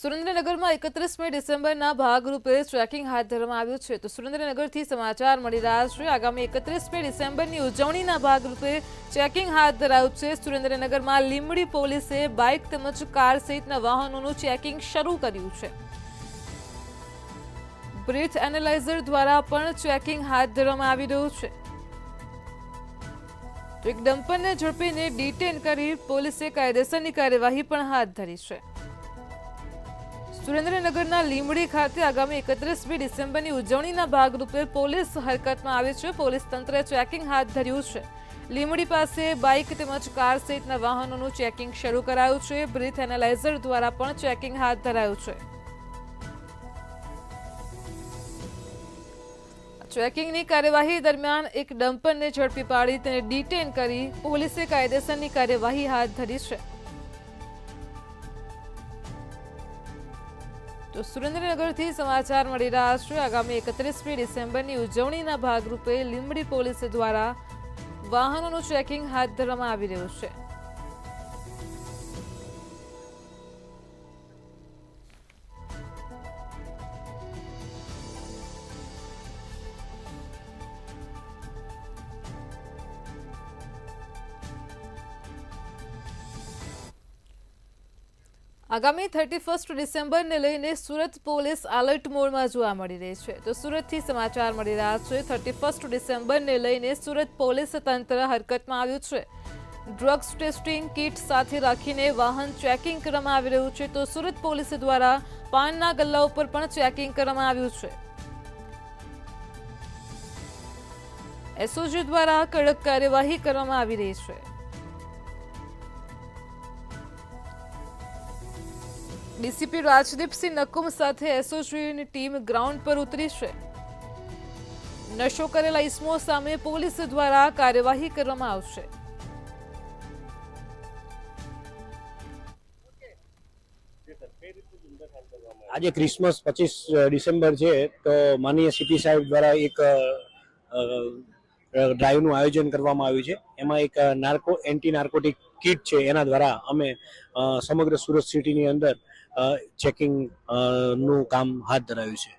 સુરેન્દ્રનગરમાં 31મી ડિસેમ્બરના ભાગરૂપે ટ્રેકિંગ હાથ ધરવામાં આવ્યું છે. તો સુરેન્દ્રનગરથી સમાચાર મળી રહ્યા છે. આગામી 31મી ડિસેમ્બરની ઉજવણીના ભાગરૂપે ચેકિંગ હાથ ધરાયું છે. સુરેન્દ્રનગરમાં લીંબડી પોલીસે બાઇક તેમજ કાર સહિતના વાહનોનું ચેકિંગ શરૂ કર્યું છે. બ્રીથ એનાલાઇઝર દ્વારા પણ ચેકિંગ હાથ ધરવામાં આવી રહ્યું છે. તો એક ડમ્પરને ઝડપીને ડિટેન કરી પોલીસે કાયદેસરની કાર્યવાહી પણ હાથ ધરી છે. સુરેન્દ્રનગરના લીંબડી ખાતે આગામી 31મી ડિસેમ્બરની ઉજવણીના ભાગરૂપે પોલીસ હરકતમાં આવી છે. પોલીસ તંત્રે ચેકિંગ હાથ ધર્યું છે. લીંબડી પાસે બાઇક તેમજ કાર સહિતના વાહનોનું ચેકિંગ શરૂ કરાયું છે. બ્રીથ એનાલાઇઝર દ્વારા પણ ચેકિંગ હાથ ધરાયું છે. ચેકિંગની કાર્યવાહી દરમિયાન એક ડમ્પરને ઝડપી પાડી તેને ડિટેન કરી પોલીસે કાયદેસરની કાર્યવાહી હાથ ધરી છે. તો સુરેન્દ્રનગરથી સમાચાર મળી રહ્યા છે. આગામી 31મી ડિસેમ્બરની ઉજવણીના ભાગરૂપે લીંબડી પોલીસ દ્વારા વાહનોનું ચેકિંગ હાથ ધરવામાં આવી રહ્યું છે. આગામી 31 ડિસેમ્બરને લઈને સુરત પોલીસ એલર્ટ મોડમાં જોવા મળી રહી છે. તો સુરતથી સમાચાર મળી રહ્યા છે. 31 ડિસેમ્બરને લઈને સુરત પોલીસ તંત્ર હરકતમાં આવ્યું છે. ડ્રગ્સ ટેસ્ટિંગ કિટ સાથે રાખીને વાહન ચેકિંગ કરવામાં આવી રહ્યું છે. તો સુરત પોલીસ દ્વારા પાનના ગલ્લા ઉપર પણ ચેકિંગ કરવામાં આવ્યું છે. એસઓજી દ્વારા કડક કાર્યવાહી કરવામાં આવી રહી છે. ડીસીપી રાજદીપસિંહ નકુમ સાથે એસઓજીની ટીમ ગ્રાઉન્ડ પર ઉતરી છે. નશો કરેલા ઇસમો સામે પોલીસ દ્વારા કાર્યવાહી કરવામાં આવશે. આજે ક્રિસમસ 25 ડિસેમ્બર છે, તો માનનીય સીપી સાહેબ દ્વારા એક ડ્રાઈવનું આયોજન કરવામાં આવ્યું છે. એમાં એક એન્ટી નાર્કોટિક કિટ છે, એના દ્વારા અમે સમગ્ર સુરત સિટીની અંદર ચેકિંગ નું કામ હાથ ધરાયું છે.